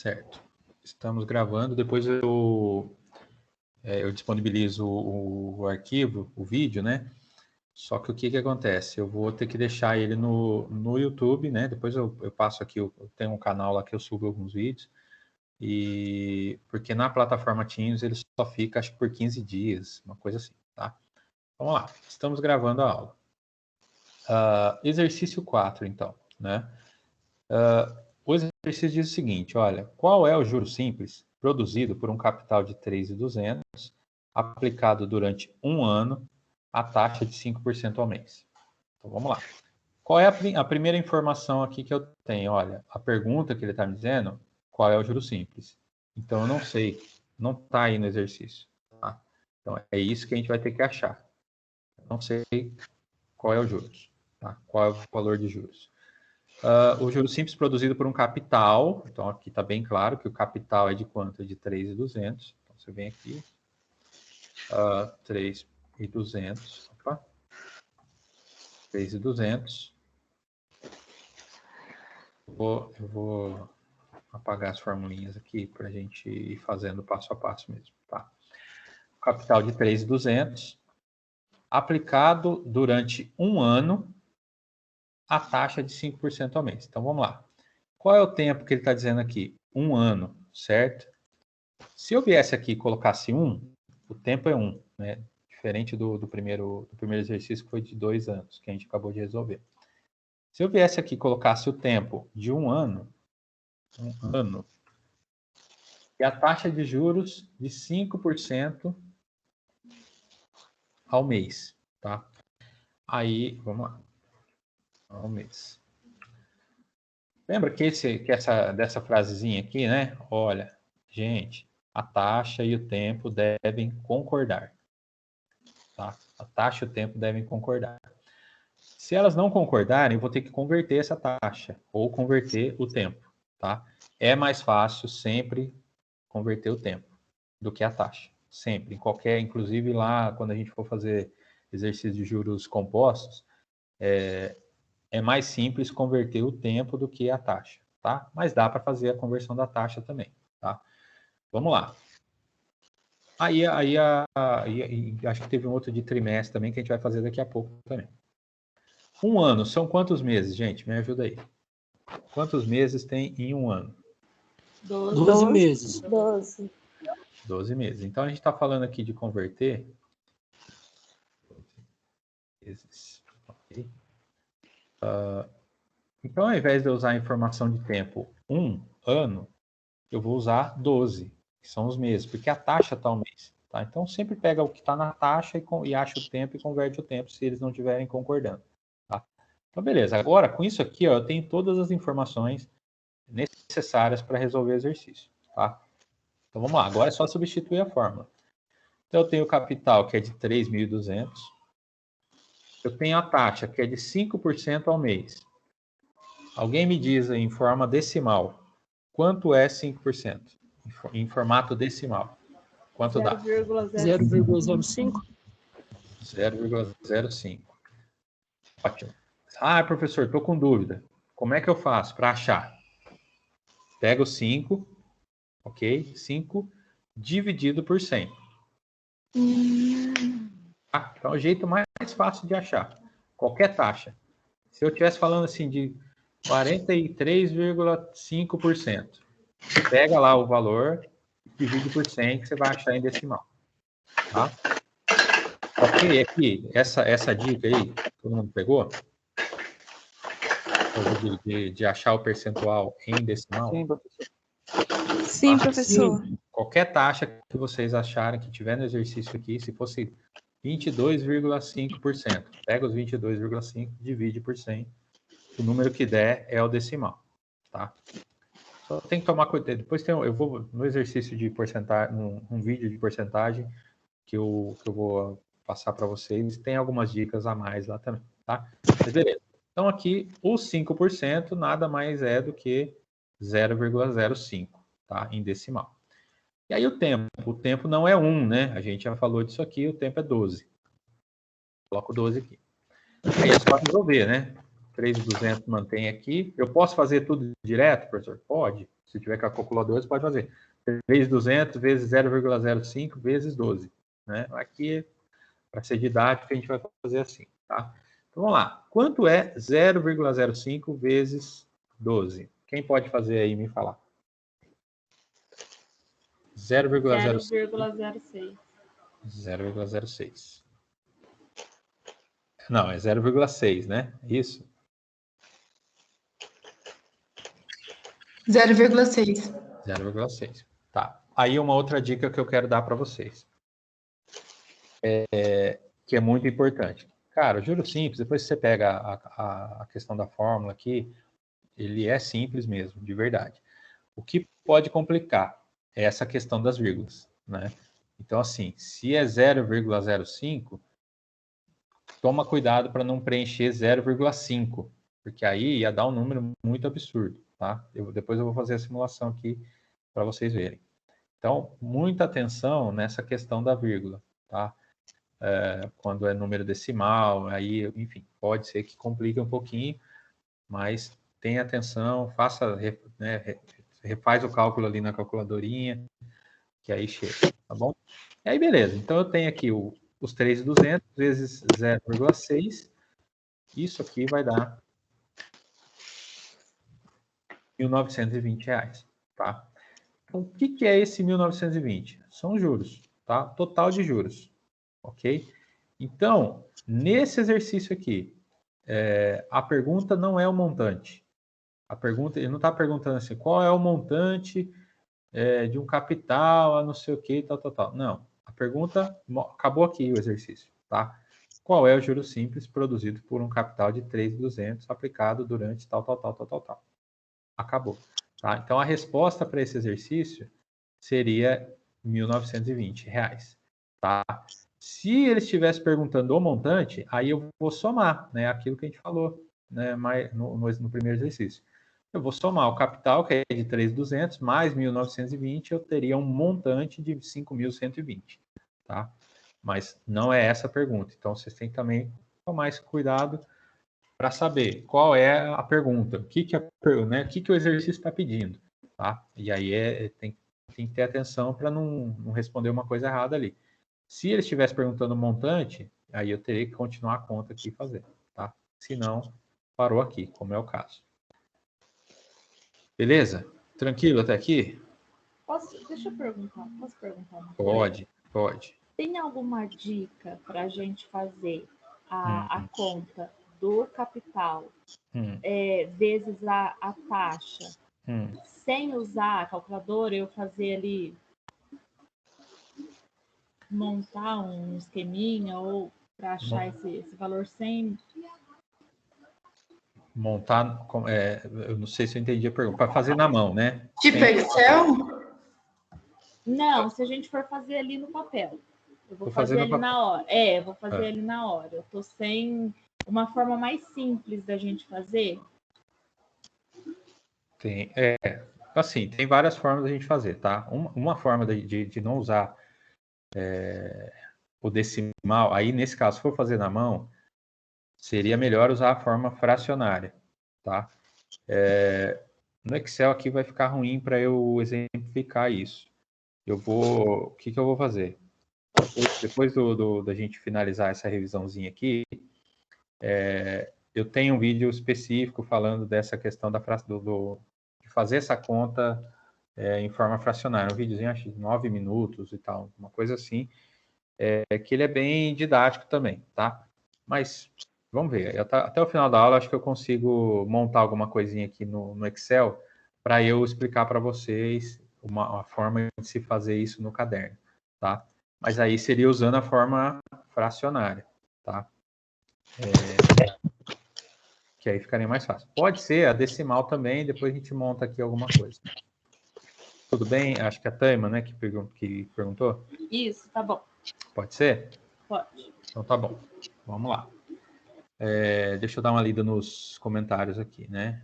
Certo. Estamos gravando, depois eu disponibilizo o arquivo, o vídeo, né? Só que o que acontece? Eu vou ter que deixar ele no YouTube, né? Depois eu passo aqui, eu tenho um canal lá que eu subo alguns vídeos, porque na plataforma Teams ele só fica, acho que por 15 dias, uma coisa assim, tá? Vamos lá, estamos gravando a aula. Exercício 4, então, né? O exercício diz o seguinte, olha, qual é o juro simples produzido por um capital de 3.200 aplicado durante um ano a taxa de 5% ao mês? Então, vamos lá. Qual é a primeira informação aqui que eu tenho? Olha, a pergunta que ele está me dizendo, qual é o juro simples? Então, eu não sei, não está aí no exercício. Tá? Então, é isso que a gente vai ter que achar. Eu não sei qual é o juros, tá? Qual é o valor de juros. O juro simples produzido por um capital, então aqui está bem claro que o capital é de quanto? É de 3.200. Então você vem aqui, 3.200, opa, 3.200. Eu vou apagar as formulinhas aqui para a gente ir fazendo passo a passo mesmo, tá? Capital de 3.200, aplicado durante um ano, a taxa de 5% ao mês. Então vamos lá. Qual é o tempo que ele está dizendo aqui? Um ano, certo? Se eu viesse aqui e colocasse 1, o tempo é 1, né? Diferente do primeiro exercício, que foi de 2 anos, que a gente acabou de resolver. Se eu viesse aqui e colocasse o tempo de um ano, e a taxa de juros de 5% ao mês, tá? Aí, vamos lá. Ao mês. Lembra dessa frasezinha aqui, né? Olha, gente, a taxa e o tempo devem concordar. Tá? A taxa e o tempo devem concordar. Se elas não concordarem, eu vou ter que converter essa taxa ou converter o tempo. Tá? É mais fácil sempre converter o tempo do que a taxa. Sempre. Em qualquer, inclusive lá, quando a gente for fazer exercício de juros compostos, é mais simples converter o tempo do que a taxa. Tá? Mas dá para fazer a conversão da taxa também. Tá? Vamos lá. Aí acho que teve um outro de trimestre também que a gente vai fazer daqui a pouco também. Um ano, são quantos meses, gente? Me ajuda aí. Quantos meses tem em um ano? 12 meses. 12 meses. Então, a gente está falando aqui de converter. Okay. Então, ao invés de eu usar a informação de tempo um ano, eu vou usar 12, que são os meses, porque a taxa está ao mês. Tá? Então, sempre pega o que está na taxa e acha o tempo e converte o tempo, se eles não estiverem concordando. Tá? Então, beleza. Agora, com isso aqui, ó, eu tenho todas as informações necessárias para resolver o exercício. Tá? Então, vamos lá. Agora é só substituir a fórmula. Então, eu tenho o capital, que é de 3.200. Eu tenho a taxa, que é de 5% ao mês. Alguém me diz aí, em forma decimal, quanto é 5%? Em formato decimal. Quanto dá? 0,05. 0,05. Ótimo. Ah, professor, estou com dúvida. Como é que eu faço para achar? Pega o 5, ok? 5 dividido por 100. Então, é o jeito mais fácil de achar. Qualquer taxa. Se eu estivesse falando assim de 43,5%, pega lá o valor, divide por 100, que você vai achar em decimal. Tá? Ok? Aqui, essa dica aí, todo mundo pegou? De achar o percentual em decimal? Sim, professor. Sim, professor. Sim. Qualquer taxa que vocês acharem que tiver no exercício aqui, se fosse 22,5%, pega os 22,5%, divide por 100, o número que der é o decimal, tá? Só tem que tomar cuidado. Depois eu vou no exercício de porcentagem, um vídeo de porcentagem que eu vou passar para vocês, tem algumas dicas a mais lá também, tá? Mas beleza. Então aqui o 5% nada mais é do que 0,05, tá? Em decimal. E aí o tempo não é 1, né? A gente já falou disso aqui, o tempo é 12. Coloco 12 aqui. Aí é só resolver, né? 3.200 mantém aqui. Eu posso fazer tudo direto, professor? Pode. Se tiver com a calculadora, você pode fazer 3.200 vezes 0,05 vezes 12. Né? Aqui, para ser didático, a gente vai fazer assim. Tá? Então, vamos lá. Quanto é 0,05 vezes 12? Quem pode fazer aí e me falar? 0,06. 0,06. Não, é 0,6, né? Isso? 0,6. 0,6. Tá. Aí uma outra dica que eu quero dar para vocês. Que é muito importante. Cara, o juro simples, depois que você pega a questão da fórmula aqui, ele é simples mesmo, de verdade. O que pode complicar é essa questão das vírgulas, né? Então, assim, se é 0,05, toma cuidado para não preencher 0,5, porque aí ia dar um número muito absurdo, tá? Depois eu vou fazer a simulação aqui para vocês verem. Então, muita atenção nessa questão da vírgula, tá? Quando é número decimal, aí, enfim, pode ser que complique um pouquinho, mas tenha atenção, faça, né, refaz o cálculo ali na calculadorinha, que aí chega, tá bom? E aí, beleza. Então, eu tenho aqui os 3.200 vezes 0,6. Isso aqui vai dar R$ 1.920, tá? Então, o que é esse 1.920? São juros, tá? Total de juros, ok? Então, nesse exercício aqui, a pergunta não é o montante. A pergunta, ele não está perguntando assim, qual é o montante de um capital, a não sei o que, tal. Não, a pergunta, acabou aqui o exercício, tá? Qual é o juro simples produzido por um capital de 3.200 aplicado durante tal. Acabou, tá? Então, a resposta para esse exercício seria R$ 1.920, tá? Se ele estivesse perguntando o montante, aí eu vou somar, né? Aquilo que a gente falou, né? No primeiro exercício. Eu vou somar o capital, que é de 3.200, mais 1.920, eu teria um montante de 5.120, tá? Mas não é essa a pergunta. Então, vocês têm que também tomar esse cuidado para saber qual é a pergunta, o que o exercício está pedindo, tá? E aí tem que ter atenção para não responder uma coisa errada ali. Se ele estivesse perguntando o montante, aí eu teria que continuar a conta aqui e fazer, tá? Se não, parou aqui, como é o caso. Beleza? Tranquilo até aqui? Deixa eu perguntar. Posso perguntar uma coisa? Pode. Tem alguma dica para a gente fazer a conta do capital vezes a taxa, sem usar a calculadora, eu fazer ali, montar um esqueminha ou para achar esse valor sem... Montar, eu não sei se eu entendi a pergunta, para fazer na mão, né? Tipo Excel? Não, se a gente for fazer ali no papel. Eu vou fazer ali na hora. Vou fazer ali na hora. Eu tô sem uma forma mais simples da gente fazer. Tem, assim, tem várias formas da gente fazer, tá? Uma forma de não usar o decimal, aí nesse caso, se for fazer na mão, seria melhor usar a forma fracionária, tá? No Excel aqui vai ficar ruim para eu exemplificar isso. O que eu vou fazer? Depois da gente finalizar essa revisãozinha aqui, eu tenho um vídeo específico falando dessa questão de fazer essa conta em forma fracionária. Um videozinho, acho de 9 minutos e tal, uma coisa assim, que ele é bem didático também, tá? Mas vamos ver, até o final da aula acho que eu consigo montar alguma coisinha aqui no Excel para eu explicar para vocês uma forma de se fazer isso no caderno, tá? Mas aí seria usando a forma fracionária, tá? Que aí ficaria mais fácil. Pode ser a decimal também, depois a gente monta aqui alguma coisa. Tudo bem? Acho que a Taima, né, que perguntou? Isso, tá bom. Pode ser? Pode. Então tá bom. Vamos lá. Deixa eu dar uma lida nos comentários aqui, né?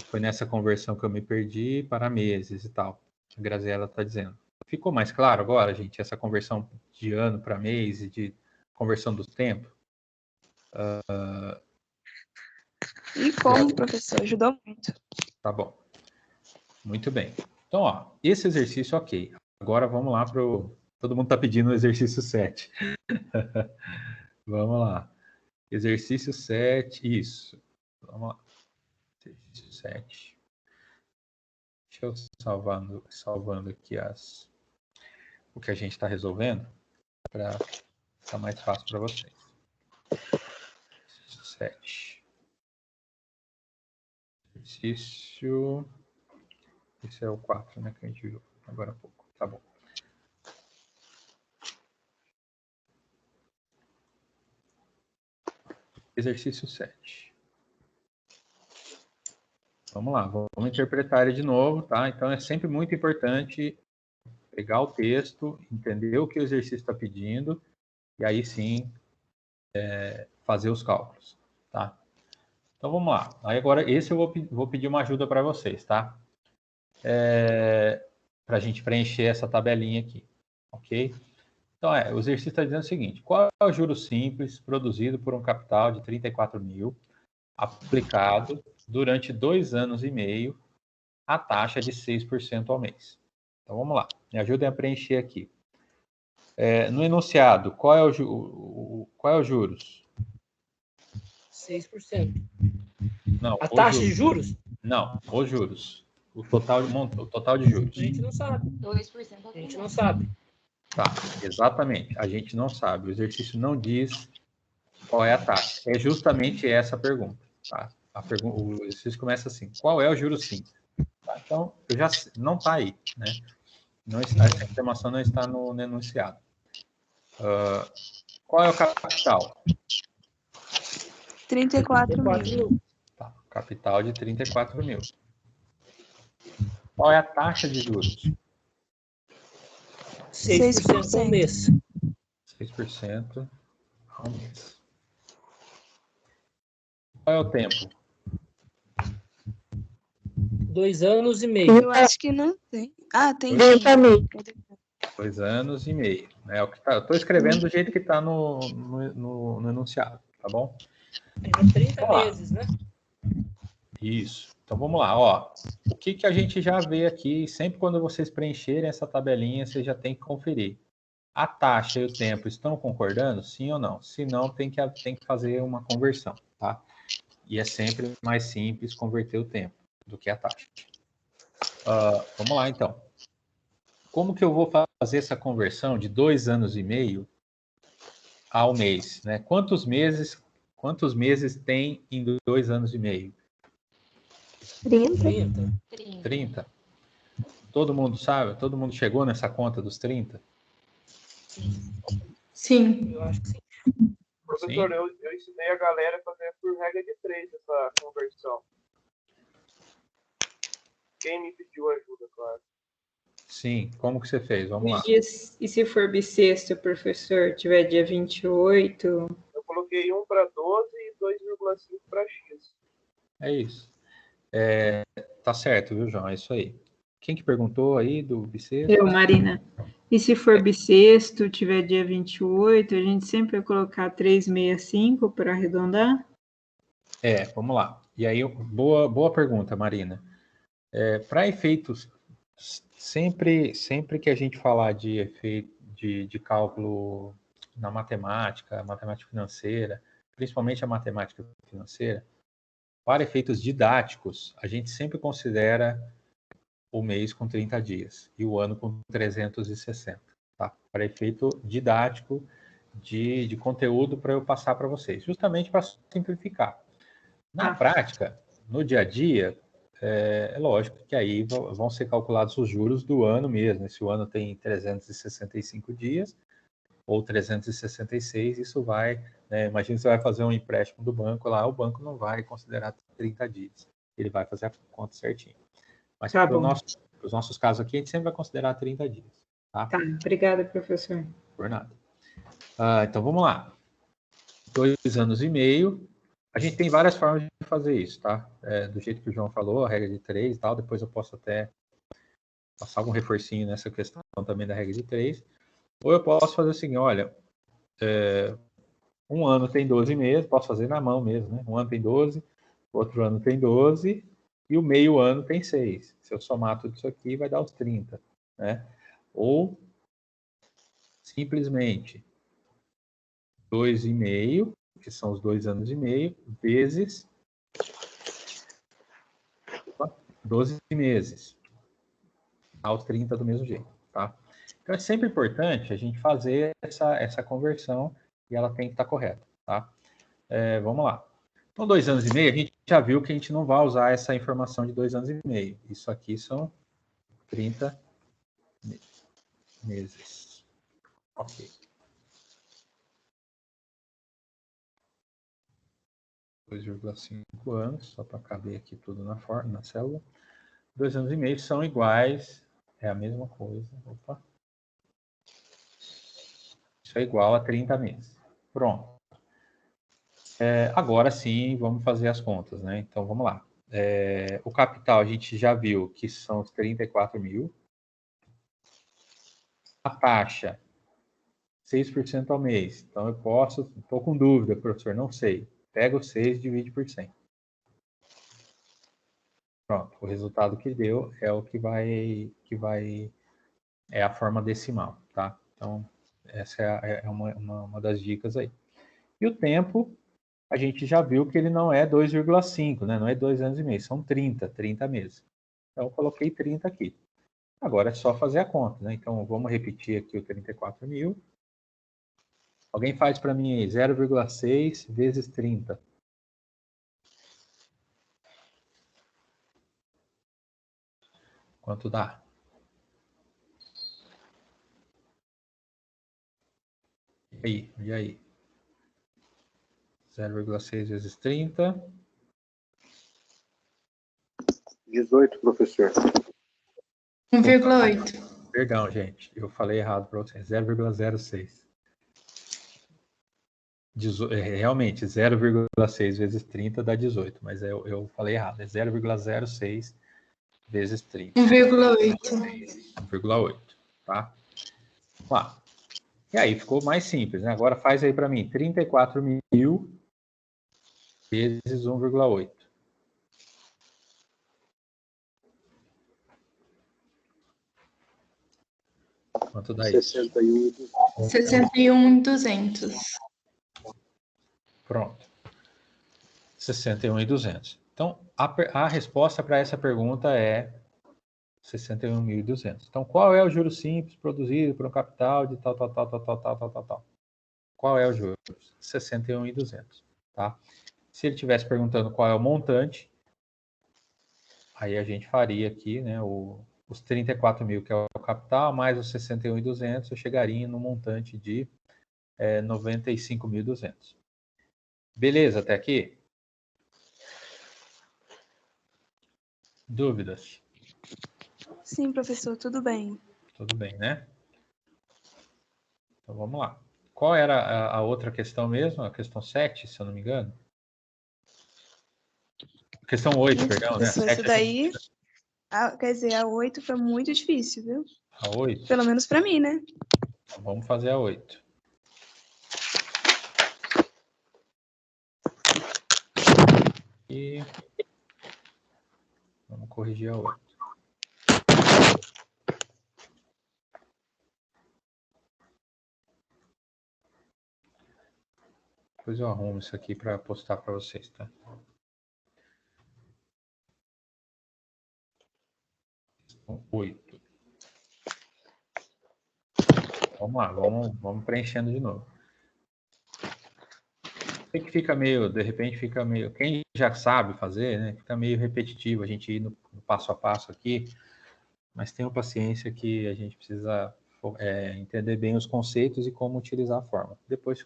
Foi nessa conversão que eu me perdi para meses e tal. A Graziela está dizendo. Ficou mais claro agora, gente, essa conversão de ano para mês e de conversão do tempo? E como, professor? Ajudou muito. Tá bom. Muito bem. Então, ó, esse exercício, ok. Agora vamos lá para o... Todo mundo está pedindo o exercício 7. Vamos lá. Exercício 7, isso. Vamos lá. Exercício 7. Deixa eu salvando aqui o que a gente está resolvendo para ficar mais fácil para vocês. Exercício 7. Exercício... Esse é o 4, né, que a gente viu agora há pouco. Tá bom. Exercício 7. Vamos lá, vamos interpretar ele de novo, tá? Então, é sempre muito importante pegar o texto, entender o que o exercício está pedindo, e aí sim fazer os cálculos, tá? Então, vamos lá. Aí agora, esse eu vou pedir uma ajuda para vocês, tá? Para a gente preencher essa tabelinha aqui, ok? Então, o exercício está dizendo o seguinte: qual é o juro simples produzido por um capital de 34 mil, aplicado durante 2 anos e meio, a taxa de 6% ao mês? Então, vamos lá. Me ajudem a preencher aqui. No enunciado, qual é o juros? 6%. Não, a taxa de juros? Não, os juros. O total de juros. A gente não sabe. 2%. A gente não sabe. Tá, exatamente. A gente não sabe. O exercício não diz qual é a taxa. É justamente essa a pergunta. Tá? O exercício começa assim: qual é o juro simples? Tá? Então, não está aí, né? Não está, essa informação não está no enunciado. Qual é o capital? 34 mil. Tá, capital de 34 mil. Qual é a taxa de juros? 6% ao mês. 6% ao mês. Qual é o tempo? 2 anos e meio. Eu acho que não tem. Ah, tem. 2 anos e meio. É o que tá, eu estou escrevendo do jeito que está no enunciado, tá bom? É 30 meses, né? Isso. Então vamos lá, ó. O que a gente já vê aqui, sempre quando vocês preencherem essa tabelinha, você já tem que conferir. A taxa e o tempo estão concordando? Sim ou não? Se não, tem que fazer uma conversão, tá? E é sempre mais simples converter o tempo do que a taxa. Vamos lá, então. Como que eu vou fazer essa conversão de 2 anos e meio ao mês, né? Quantos meses tem em 2 anos e meio? 30. Todo mundo sabe? Todo mundo chegou nessa conta dos 30? Sim. Eu acho que sim. Professor, eu ensinei a galera a fazer por regra de 3 essa conversão. Quem me pediu ajuda, claro. Sim, como que você fez? Vamos lá. E se for bissexto, professor, tiver dia 28? Eu coloquei 1 para 12 e 2,5 para X. É isso. Tá certo, viu, João? É isso aí. Quem que perguntou aí do bissexto? Eu, Marina. E se for bissexto, tiver dia 28, a gente sempre vai colocar 365 para arredondar? Vamos lá. E aí, boa pergunta, Marina. Para efeitos, sempre que a gente falar de efeito de cálculo na matemática financeira, principalmente a matemática financeira, para efeitos didáticos, a gente sempre considera o mês com 30 dias e o ano com 360, tá? Para efeito didático de conteúdo para eu passar para vocês, justamente para simplificar. Na prática, no dia a dia, é lógico que aí vão ser calculados os juros do ano mesmo. Se o ano tem 365 dias ou 366, isso vai... imagina que você vai fazer um empréstimo do banco lá, o banco não vai considerar 30 dias. Ele vai fazer a conta certinho. Mas para os nossos casos aqui, a gente sempre vai considerar 30 dias. Tá? Obrigada, professor. Por nada. Então, vamos lá. 2 anos e meio. A gente tem várias formas de fazer isso, tá? Do jeito que o João falou, a regra de 3 e tal. Depois eu posso até passar algum reforcinho nessa questão também da regra de 3. Ou eu posso fazer assim, olha, um ano tem 12 meses, posso fazer na mão mesmo, né? Um ano tem 12, outro ano tem 12, e o meio ano tem 6. Se eu somar tudo isso aqui, vai dar os 30, né? Ou, simplesmente, 2,5, que são os 2 anos e meio, vezes 12 meses. Aos 30 do mesmo jeito, tá? Então, é sempre importante a gente fazer essa conversão e ela tem que estar correta, tá? Vamos lá. Então, 2 anos e meio, a gente já viu que a gente não vai usar essa informação de 2 anos e meio. Isso aqui são 30 meses. Ok. 2,5 anos, só para caber aqui tudo na célula. 2 anos e meio são iguais, é a mesma coisa. Opa. Isso é igual a 30 meses. Pronto. Agora sim, vamos fazer as contas, né? Então, vamos lá. O capital a gente já viu que são os 34 mil. A taxa, 6% ao mês. Então, eu posso... Estou com dúvida, professor, não sei. Pega o 6 e divide por 100. Pronto, o resultado que deu é o que vai é a forma decimal, tá? Então, essa é uma das dicas aí. E o tempo, a gente já viu que ele não é 2,5, né? Não é 2 anos e meio, são 30 meses. Então, eu coloquei 30 aqui. Agora é só fazer a conta, né? Então, vamos repetir aqui o 34 mil. Alguém faz para mim aí, 0,6 vezes 30. Quanto dá? E aí? 0,6 vezes 30. 18, professor. 1,8. Perdão, gente. Eu falei errado para vocês. 0,06. Realmente, 0,6 vezes 30 dá 18. Mas eu falei errado. É 0,06 vezes 30. 1,8. 1,8. Tá? Vamos lá. E aí, ficou mais simples, né? Agora faz aí para mim. 34 mil vezes 1,8. Quanto dá isso? 61.200. Pronto. 61.200. Então, a resposta para essa pergunta é 61.200. Então, qual é o juro simples produzido por um capital de tal? Qual é o juros? 61.200, tá? Se ele estivesse perguntando qual é o montante, aí a gente faria aqui, né, os 34 mil, que é o capital, mais os 61.200, eu chegaria no montante de 95.200. Beleza, até aqui? Dúvidas? Sim, professor, tudo bem. Tudo bem, né? Então, vamos lá. Qual era a outra questão mesmo? A questão 7, se eu não me engano? Questão 8, perdão, né? Professor, isso daí... quer dizer, a 8 foi muito difícil, viu? A 8? Pelo menos para mim, né? Então, vamos fazer a 8. E vamos corrigir a 8. Depois eu arrumo isso aqui para postar para vocês, tá? Questão 8. Vamos lá, vamos preenchendo de novo. Sei que fica meio, de repente fica meio, quem já sabe fazer, né? Fica meio repetitivo a gente ir no passo a passo aqui, mas tenham paciência que a gente precisa entender bem os conceitos e como utilizar a forma. Depois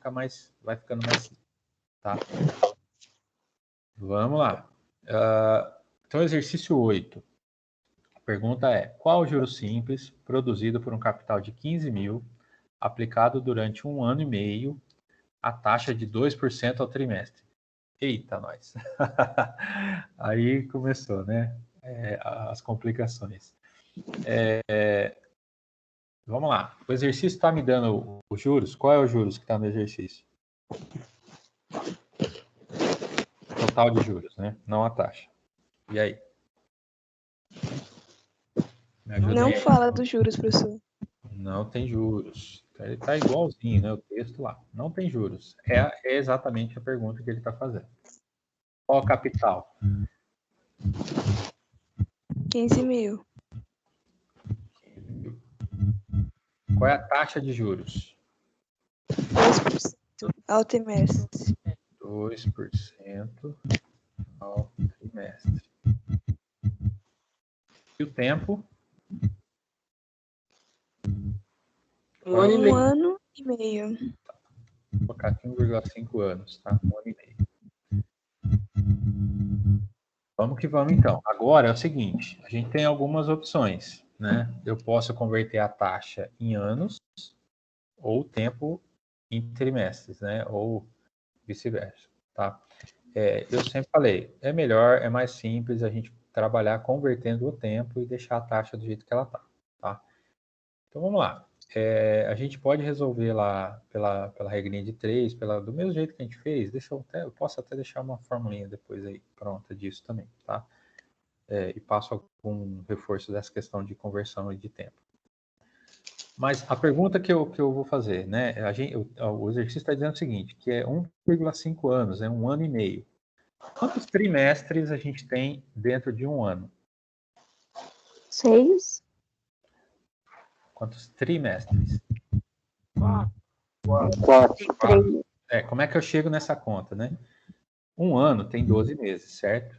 vai ficando mais simples, tá? Vamos lá. Então, exercício 8. A pergunta é: qual o juro simples produzido por um capital de 15 mil, aplicado durante 1 ano e meio, a taxa de 2% ao trimestre? Eita, nós! Aí começou, né? As complicações. Vamos lá. O exercício está me dando os juros. Qual é o juros que está no exercício? Total de juros, né? Não a taxa. E aí? Não aí. fala dos juros, professor. Não tem juros. Então, ele está igualzinho, né? O texto lá. Não tem juros. É exatamente a pergunta que ele está fazendo. Qual a capital? 15 mil. Qual é a taxa de juros? 2% ao trimestre. 2% ao trimestre. E o tempo? Um ano e meio. 1 ano e meio. Vou colocar aqui 1,5 anos, tá? 1 ano e meio. Vamos que vamos, então. Agora é o seguinte, a gente tem algumas opções, né? Eu posso converter a taxa em anos ou tempo em trimestres, né? Ou vice-versa, tá? Eu sempre falei, é melhor, é mais simples a gente trabalhar convertendo o tempo e deixar a taxa do jeito que ela tá? Então, vamos lá. A gente pode resolver lá pela regrinha de 3, do mesmo jeito que a gente fez. Eu posso até deixar uma formulinha depois aí pronta disso também, tá? E passo algum reforço dessa questão de conversão e de tempo. Mas a pergunta que eu vou fazer, né? O exercício está dizendo o seguinte, que é 1,5 anos, é 1 ano e meio. Quantos trimestres a gente tem dentro de um ano? 6. Quantos trimestres? 4. 3. Como é que eu chego nessa conta, né? Um ano tem 12 meses, certo?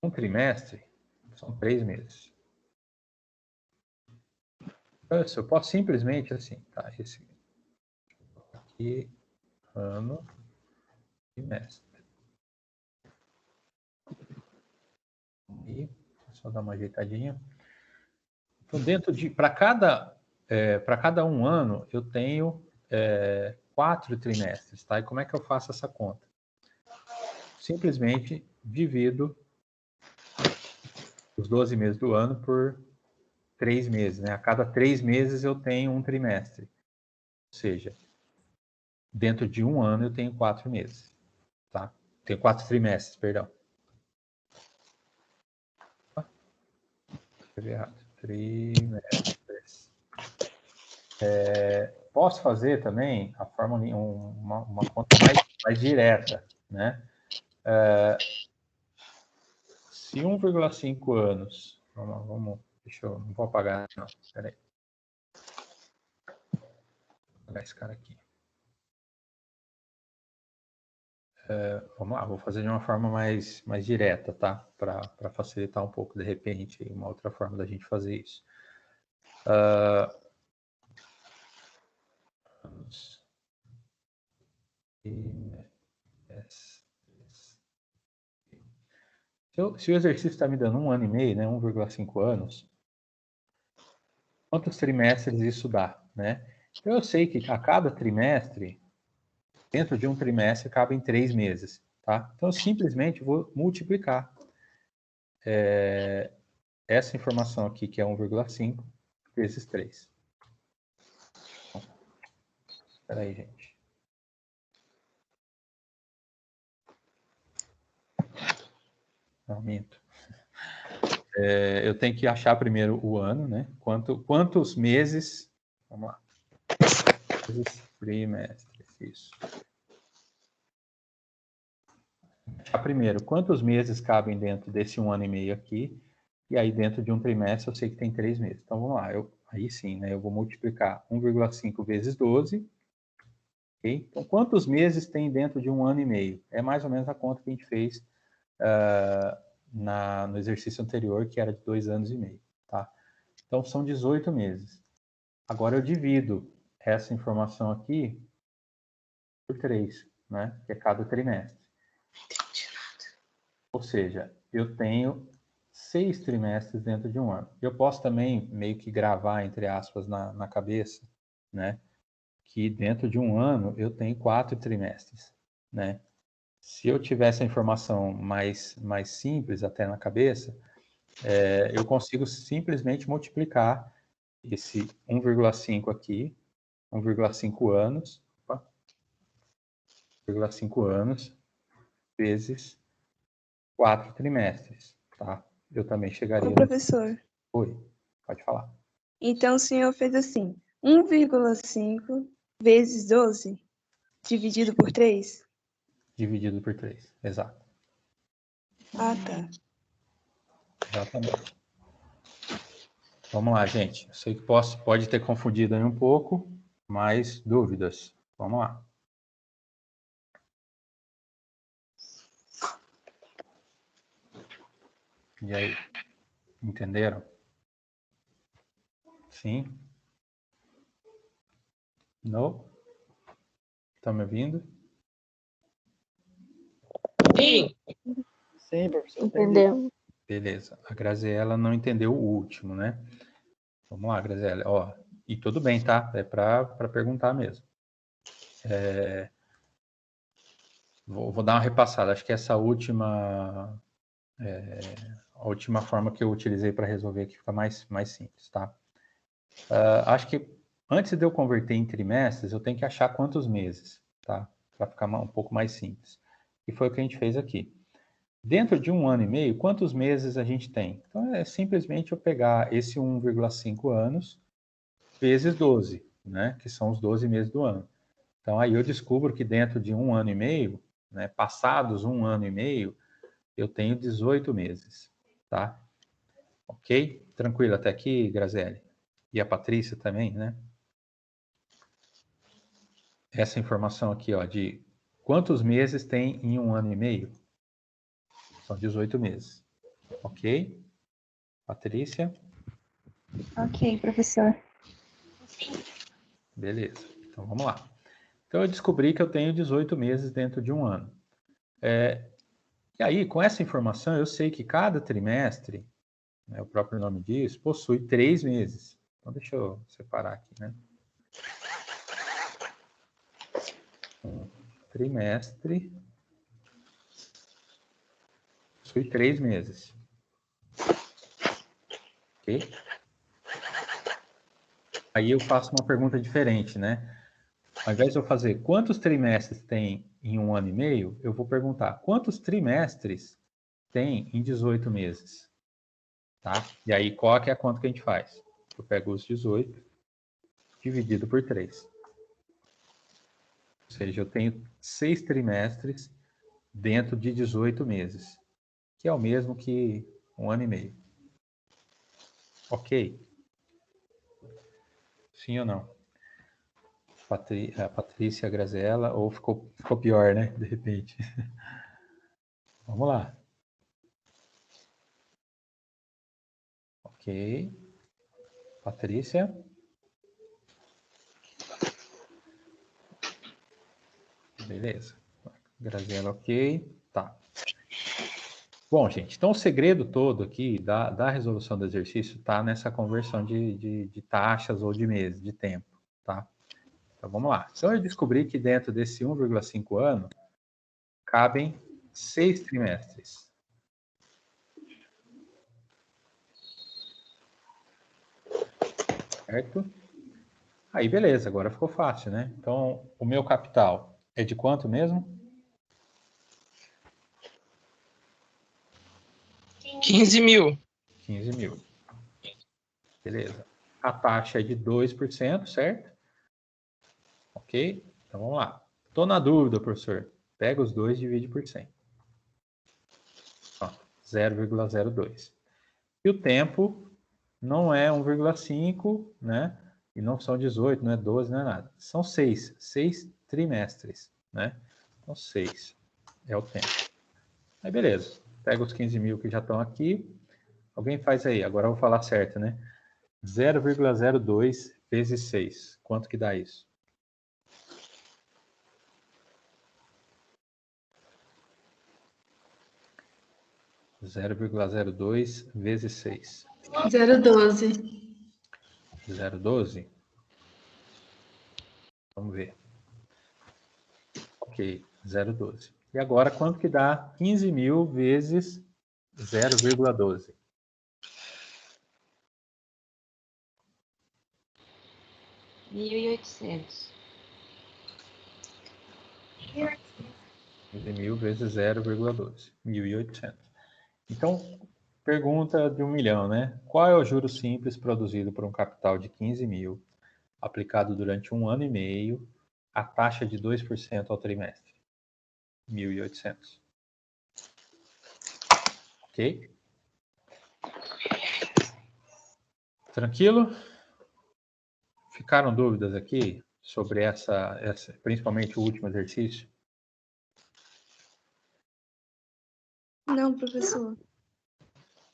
Um trimestre são 3 meses. Eu posso simplesmente assim, tá? Esse aqui, ano, trimestre. E só dar uma ajeitadinha. Então, para cada um ano, eu tenho 4 trimestres, tá? E como é que eu faço essa conta? Simplesmente divido os 12 meses do ano por 3 meses, né? A cada 3 meses eu tenho um trimestre. Ou seja, dentro de um ano eu tenho 4 meses, tá? Tenho 4 trimestres, perdão. Escrevi errado. Trimestres. Posso fazer também a fórmula, uma conta mais direta, né? Se 1,5 anos... Vamos, não vou apagar, não. Espera aí. Vou apagar esse cara aqui. Vamos lá, vou fazer de uma forma mais direta, tá? Para facilitar um pouco, de repente, uma outra forma da gente fazer isso. Se o exercício está me dando 1 ano e meio, né, 1,5 anos, quantos trimestres isso dá, né? Então, eu sei que a cada trimestre, dentro de um trimestre, cabem 3 meses, tá? Então, eu simplesmente vou multiplicar essa informação aqui, que é 1,5, vezes 3. Espera aí, gente. Não, minto. Eu tenho que achar primeiro o ano, né? Quantos meses... Vamos lá. Trimestres, isso. Achar primeiro quantos meses cabem dentro desse 1 ano e meio aqui. E aí, dentro de um trimestre, eu sei que tem 3 meses. Então, vamos lá. Aí sim, né? Eu vou multiplicar 1,5 vezes 12. Okay? Então, quantos meses tem dentro de 1 ano e meio? É mais ou menos a conta que a gente fez no exercício anterior, que era de 2 anos e meio. Tá? Então, são 18 meses. Agora, eu divido essa informação aqui por 3, né? Que é cada trimestre. Ou seja, eu tenho 6 trimestres dentro de um ano. Eu posso também meio que gravar, entre aspas, na cabeça, né? Que dentro de um ano eu tenho 4 trimestres, né? Se eu tivesse a informação mais simples até na cabeça, eu consigo simplesmente multiplicar esse 1,5 aqui, 1,5 anos, 1,5 anos vezes 4 trimestres, tá? eu também chegaria... Ô, professor. Oi, pode falar. Então, o senhor fez assim, 1,5 vezes 12, dividido por 3? Dividido por 3, exato. Ah, tá. Exatamente. Vamos lá, gente. Eu sei que pode ter confundido aí um pouco, mas dúvidas? Vamos lá. E aí? Entenderam? Sim? Não? Estão me ouvindo? Sim. Sim, professor. Entendeu? Beleza. A Graziela não entendeu o último, né? Vamos lá, Graziela. Ó, e tudo bem, tá? É para perguntar mesmo. Vou dar uma repassada. Acho que essa última... a última forma que eu utilizei para resolver aqui fica mais simples, tá? Acho que antes de eu converter em trimestres, eu tenho que achar quantos meses, tá? Para ficar um pouco mais simples. E foi o que a gente fez aqui. Dentro de 1 ano e meio, quantos meses a gente tem? Então, é simplesmente eu pegar esse 1,5 anos vezes 12, né? Que são os 12 meses do ano. Então, aí eu descubro que dentro de 1 ano e meio, né? Passados 1 ano e meio, eu tenho 18 meses, tá? Ok? Tranquilo até aqui, Graziele? E a Patrícia também, né? Essa informação aqui, ó, de quantos meses tem em 1 ano e meio? São 18 meses. Ok? Patrícia? Ok, professor. Beleza. Então, vamos lá. Então, eu descobri que eu tenho 18 meses dentro de 1 ano. E aí, com essa informação, eu sei que cada trimestre, né, o próprio nome diz, possui 3 meses. Então, deixa eu separar aqui, né? Trimestre possui 3 meses. Ok? Aí eu faço uma pergunta diferente, né? Ao invés de eu fazer quantos trimestres tem em 1 ano e meio, eu vou perguntar quantos trimestres tem em 18 meses. Tá? E aí, qual que é a conta que a gente faz? Eu pego os 18 dividido por 3. Ou seja, eu tenho 6 trimestres dentro de 18 meses, que é o mesmo que 1 ano e meio. Ok? Sim ou não? A Patrícia, a Graziella, ou ficou pior, né? De repente. Vamos lá. Ok. Patrícia. Beleza. Graziella, ok. Tá. Bom, gente, então o segredo todo aqui da resolução do exercício está nessa conversão de taxas ou de meses, de tempo, tá? Então vamos lá. Então eu descobri que dentro desse 1,5 ano cabem 6 trimestres. Certo? Aí beleza, agora ficou fácil, né? Então o meu capital é de quanto mesmo? 15 mil. 15 mil. Beleza. A taxa é de 2%, certo? Ok? Então vamos lá. Estou na dúvida, professor. Pega os dois e divide por 100. 0,02. E o tempo não é 1,5, né? E não são 18, não é 12, não é nada. São 6 trimestres, né? Então 6 é o tempo. Aí beleza. Pega os 15 mil que já estão aqui. Alguém faz aí, agora eu vou falar certo, né? 0,02 vezes 6. Quanto que dá isso? Zero vírgula 0,02 vezes 6. 0,12. 0,12? Vamos ver. Ok, 0,12. E agora, quanto que dá 15 mil vezes 0,12? 1.800. 15 mil vezes 0,12. 1.800. Então, Pergunta de 1 milhão, né? Qual é o juro simples produzido por um capital de 15 mil, aplicado durante 1 ano e meio, a taxa de 2% ao trimestre? 1.800. Ok? Tranquilo? Ficaram dúvidas aqui sobre essa, principalmente o último exercício? Não, professor.